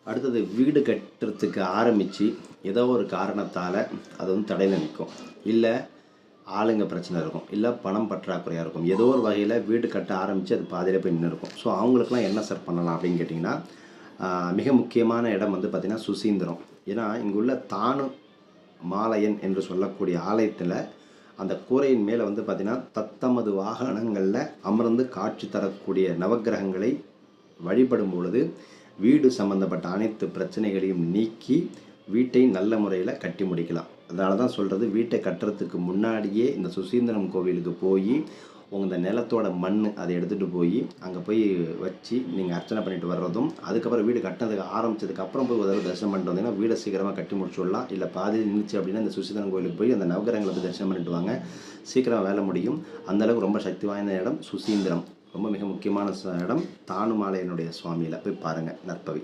அடுத்தது வீடு கட்டுறதுக்கு ஆரம்பித்து ஏதோ ஒரு காரணத்தால் அது வந்து தடையில் நிற்கும். இல்லை ஆளுங்க பிரச்சனை இருக்கும், இல்லை பணம் பற்றாக்குறையாக இருக்கும். ஏதோ ஒரு வகையில் வீடு கட்ட ஆரம்பித்து அது பாதியில் போய் நின்று இருக்கும். ஸோ அவங்களுக்குலாம் என்ன சார் பண்ணலாம் அப்படின்னு கேட்டிங்கன்னா, மிக முக்கியமான இடம் வந்து பார்த்திங்கன்னா சுசீந்திரம். ஏன்னா இங்குள்ள தானு மாலையன் என்று சொல்லக்கூடிய ஆலயத்தில் அந்த கூரையின் மேலே வந்து பார்த்திங்கன்னா தத்தமது வாகனங்களில் அமர்ந்து காட்சி தரக்கூடிய நவக்கிரகங்களை வழிபடும் பொழுது வீடு சம்மந்தப்பட்ட அனைத்து பிரச்சனைகளையும் நீக்கி வீட்டை நல்ல முறையில் கட்டி முடிக்கலாம். அதனால தான் சொல்கிறது, வீட்டை கட்டுறதுக்கு முன்னாடியே இந்த சுசீந்திரம் கோவிலுக்கு போய் உங்கள் நிலத்தோட மண் அதை எடுத்துகிட்டு போய் அங்கே போய் வச்சு நீங்கள் அர்ச்சனை பண்ணிட்டு வர்றதும், அதுக்கப்புறம் வீடு கட்டினதுக்கு ஆரம்பித்ததுக்கப்புறம் போய் ஒரு தரிசனம் பண்ணிட்டு வந்தீங்கன்னா வீடை சீக்கிரமாக கட்டி முடிச்சுடலாம். இல்லை பாதியில் நின்றுச்சு அப்படின்னா இந்த சுசீந்திரம் கோவிலுக்கு போய் அந்த நவகிரகங்களை போய் தரிசனம் பண்ணிட்டு வாங்க, சீக்கிரமாக வேலை முடியும். அந்தளவுக்கு ரொம்ப சக்தி வாய்ந்த இடம் சுசீந்திரம். ரொம்ப மிக முக்கியமான இடம். தானுமாலையனுடைய சுவாமியில் போய் பாருங்கள். நற்பவி.